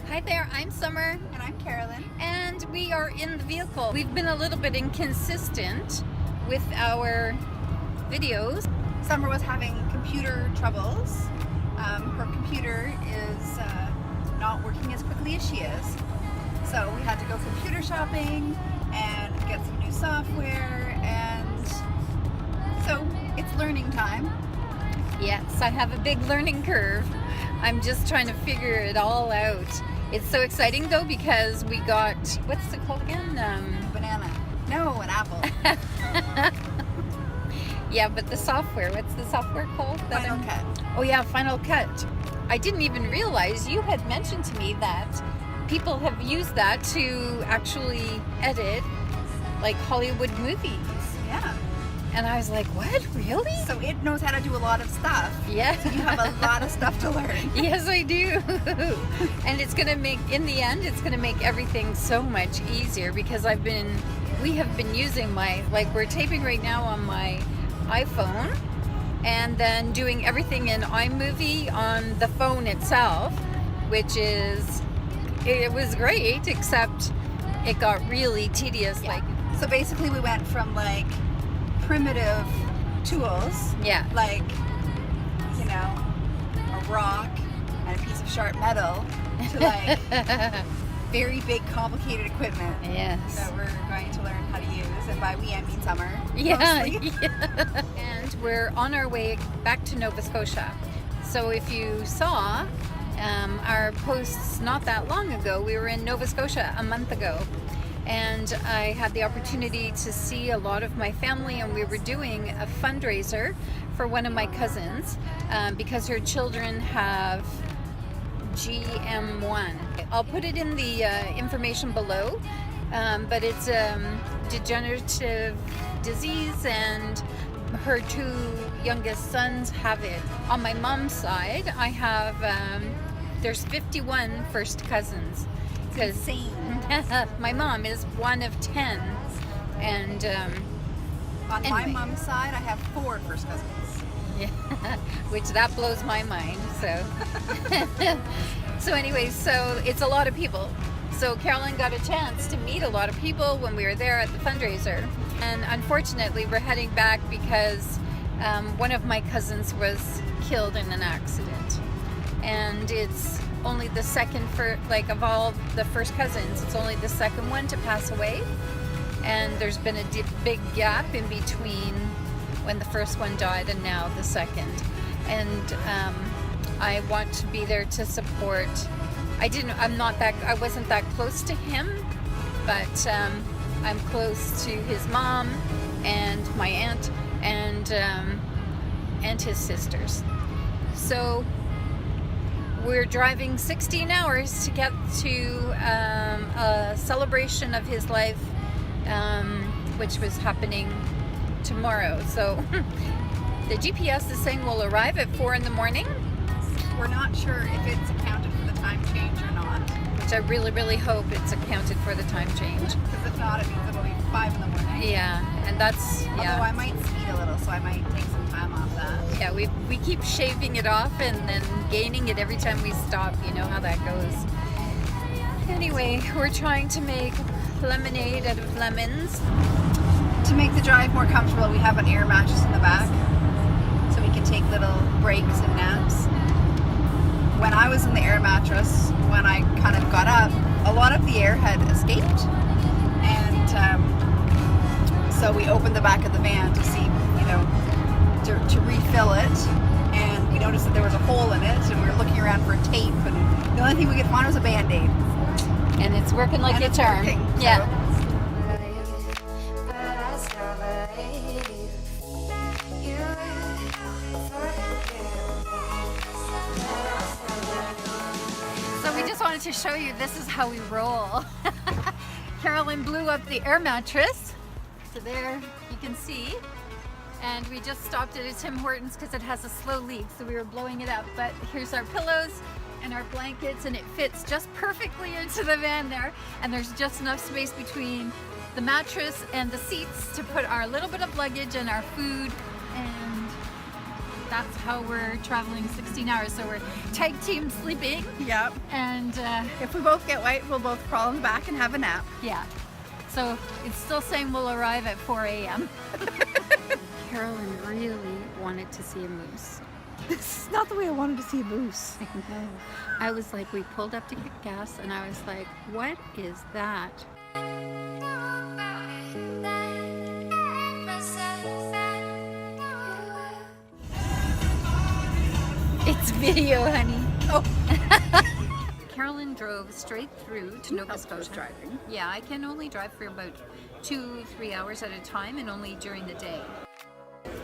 Hi there, I'm Summer. And I'm Carolyn. And we are in the vehicle. We've been a little bit inconsistent with our videos. Summer was having computer troubles. Her computer is not working as quickly as she is. So we had to go computer shopping and get some new software, and so it's learning time. Yes, I have a big learning curve. I'm just trying to figure it all out. It's so exciting though because we got, what's it called again? Banana. No, an apple. Yeah, but the software, what's the software called? Final Cut. Oh yeah, Final Cut. I didn't even realize you had mentioned to me that people have used that to actually edit like Hollywood movies. Yeah. And I was like, what? Really? So it knows how to do a lot of stuff. Yeah. So you have a lot of stuff to learn. Yes, I do. And it's going to make, in the end, it's going to make everything so much easier because we have been using we're taping right now on my iPhone and then doing everything in iMovie on the phone itself, which it was great, except it got really tedious. Yeah. So basically we went from primitive tools, like, a rock and a piece of sharp metal, to very big complicated equipment that we're going to learn how to use, and by we I mean Summer. Yeah. And we're on our way back to Nova Scotia. So if you saw our posts not that long ago, we were in Nova Scotia a month ago. And I had the opportunity to see a lot of my family, and we were doing a fundraiser for one of my cousins because her children have GM1. I'll put it in the information below, but it's degenerative disease, and her two youngest sons have it. On my mom's side, I have, there's 51 first cousins. Insane. My mom is one of 10, and on my mom's side, I have 4 first cousins. Yeah, which that blows my mind. So anyway, so it's a lot of people. So Carolyn got a chance to meet a lot of people when we were there at the fundraiser, and unfortunately, we're heading back because one of my cousins was killed in an accident, and it's only the second of all the first cousins, it's only the second one to pass away, and there's been a big gap in between when the first one died and now the second. And I want to be there to support. I wasn't that close to him, but I'm close to his mom and my aunt and his sisters. So we're driving 16 hours to get to a celebration of his life, which was happening tomorrow. So the GPS is saying we'll arrive at 4 in the morning. We're not sure if it's accounted for the time change or not. Which I really, really hope it's accounted for the time change. Because if not, it means it'll be 5 in the morning. Yeah, and that's, yeah. Although I might speed a little, so I might take some time off that. Yeah, we keep shaving it off and then gaining it every time we stop. You know how that goes. Anyway, we're trying to make lemonade out of lemons. To make the drive more comfortable, we have an air mattress in the back, so we can take little breaks and naps. When I was in the air mattress, when I kind of got up, a lot of the air had escaped, and so we opened the back of the van to see, to refill it, and we noticed that there was a hole in it, and we were looking around for tape, and the only thing we could find was a Band-Aid. And it's working like a charm. Yeah. So we just wanted to show you this is how we roll. Carolyn blew up the air mattress. So there you can see. And we just stopped at a Tim Hortons because it has a slow leak, so we were blowing it up. But here's our pillows and our blankets, and it fits just perfectly into the van there. And there's just enough space between the mattress and the seats to put our little bit of luggage and our food and that's how we're traveling 16 hours. So we're tag team sleeping. Yep. And if we both get white, we'll both crawl in the back and have a nap. yeah. So it's still saying we'll arrive at 4 a.m. Carolyn really wanted to see a moose. This is not the way I wanted to see a moose. I was like, we pulled up to get gas and I was like, what is that? It's video, honey. Oh. Carolyn drove straight through to Nova Scotia. Driving. Yeah, I can only drive for about 2-3 hours at a time and only during the day.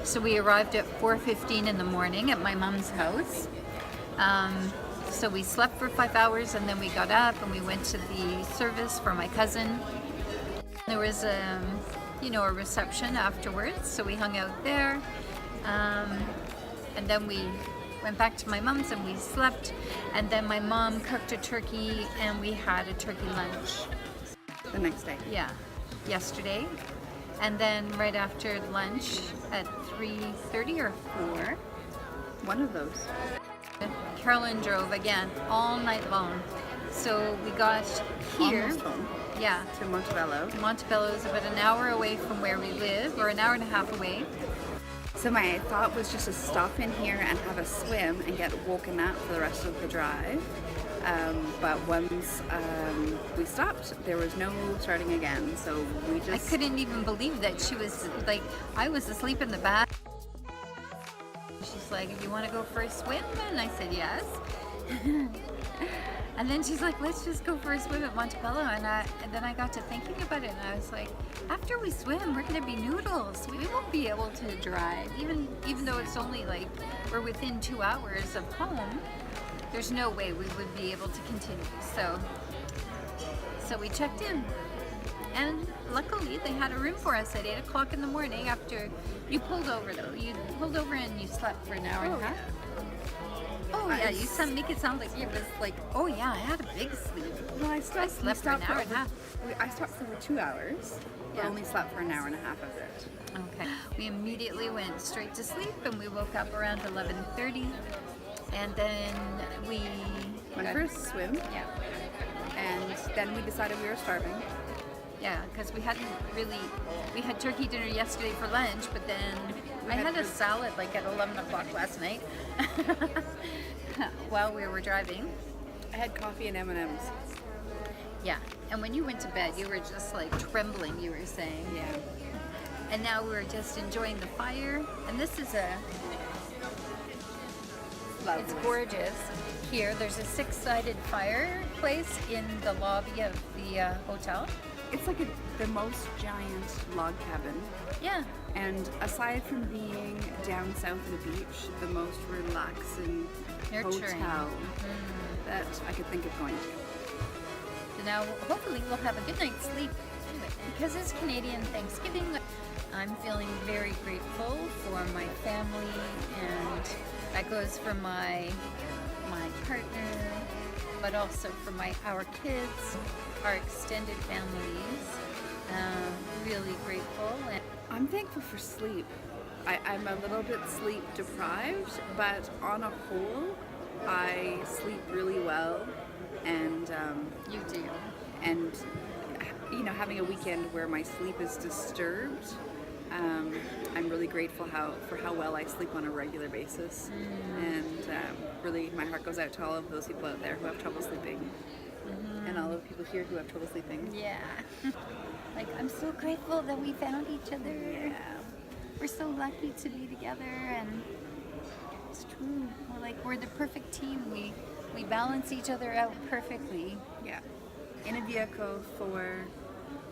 So we arrived at 4:15 in the morning at my mom's house. So we slept for 5 hours and then we got up and we went to the service for my cousin. There was a reception afterwards, so we hung out there. And then we went back to my mom's and we slept. And then my mom cooked a turkey and we had a turkey lunch. The next day. Yeah, yesterday. And then right after lunch at 3:30 or 4. One of those. Carolyn drove again all night long. So we got here. Almost home. Yeah. To Montebello. Montebello is about an hour away from where we live, or an hour and a half away. So my thought was just to stop in here and have a swim and get woken up for the rest of the drive. But once we stopped, there was no starting again. So we just... I couldn't even believe that she was like, I was asleep in the back. She's like, "Do you want to go for a swim?" And I said, yes. And then she's like, "Let's just go for a swim at Montebello." And then I got to thinking about it and I was like, after we swim, we're going to be noodles. We won't be able to drive. Even though it's only like, we're within 2 hours of home, there's no way we would be able to continue. So we checked in. And luckily they had a room for us at 8 o'clock in the morning after you pulled over though. You pulled over and you slept for an hour and a half. Oh yeah, you make it sound like it was like, oh yeah, I had a big sleep. Well, I slept for an hour and a half. I slept for 2 hours. Yeah. I only slept for an hour and a half of it. Okay. We immediately went straight to sleep and we woke up around 11:30. And then we Went for a swim. Yeah. And then we decided we were starving. Yeah, because we had turkey dinner yesterday for lunch, but then I had a salad like at 11 o'clock last night while we were driving. I had coffee and M&Ms. Yeah, and when you went to bed, you were just like trembling, you were saying. Yeah. And now we're just enjoying the fire, and this is Lovely. it's gorgeous. Here, there's a 6-sided fireplace in the lobby of the hotel. It's like the most giant log cabin. Yeah. And aside from being down south of the beach, the most relaxing Nurturing. hotel that I could think of going to. So now, hopefully, we'll have a good night's sleep. Because it's Canadian Thanksgiving, I'm feeling very grateful for my family, and that goes for my partner, but also for our kids, our extended families. Really grateful. And I'm thankful for sleep. I'm a little bit sleep deprived, but on a whole, I sleep really well. And you do. And having a weekend where my sleep is disturbed, I'm really grateful for how well I sleep on a regular basis. And really, my heart goes out to all of those people out there who have trouble sleeping. And all of the people here who have trouble sleeping. Yeah. Like, I'm so grateful that we found each other. Yeah. We're so lucky to be together, and it's true. We're the perfect team. We balance each other out perfectly. Yeah. In a vehicle for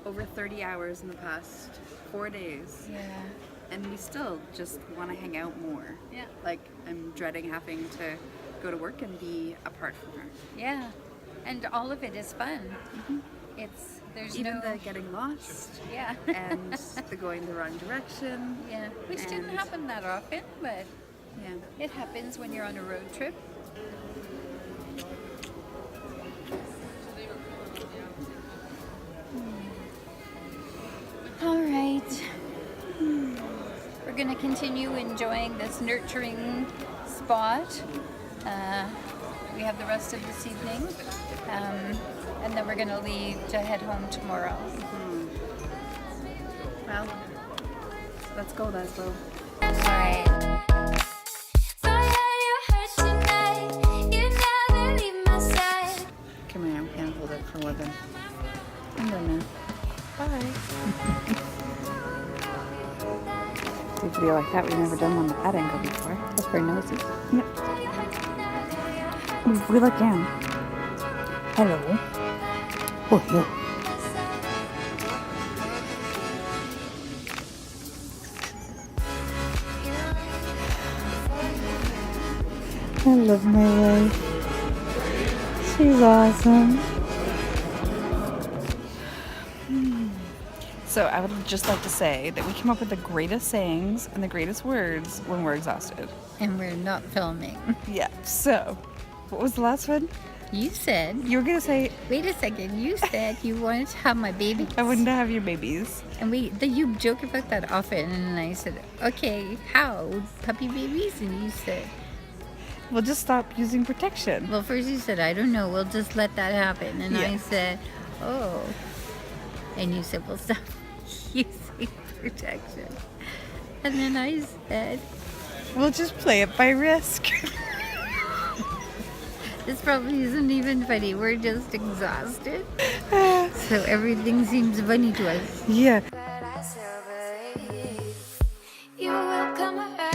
over 30 hours in the past 4 days. Yeah. And we still just want to hang out more. Yeah. Like, I'm dreading having to go to work and be apart from her. Yeah. And all of it is fun. There's even the getting lost. Yeah. And the going the wrong direction. Yeah. Which didn't happen that often, but yeah, it happens when you're on a road trip. All right. We're gonna continue enjoying this nurturing spot. We have the rest of this evening, and then we're going to leave to head home tomorrow. Well, let's go, Lesbo. All right. Come here, I'm gonna hold it for more than. I'm done now. Bye. Do a video like that. We've never done one at that angle before. That's very nosy. Yep. We look down. Hello. Oh, yeah. I love my wife. She's awesome. So I would just like to say that we came up with the greatest sayings and the greatest words when we're exhausted. And we're not filming. Yeah. So, what was the last one? You said, You were gonna say wait a second, you said you wanted to have my babies. I wouldn't have your babies. And you joke about that often, and I said, okay, how? Puppy babies? And you said, We'll just stop using protection. well, first you said, I don't know, we'll just let that happen. And I Yeah. said, oh. And you said, well, stop using protection. And then I said, We'll just play it by risk. this probably isn't even funny. We're just exhausted. So everything seems funny to us. Yeah. But I still believe you will come around.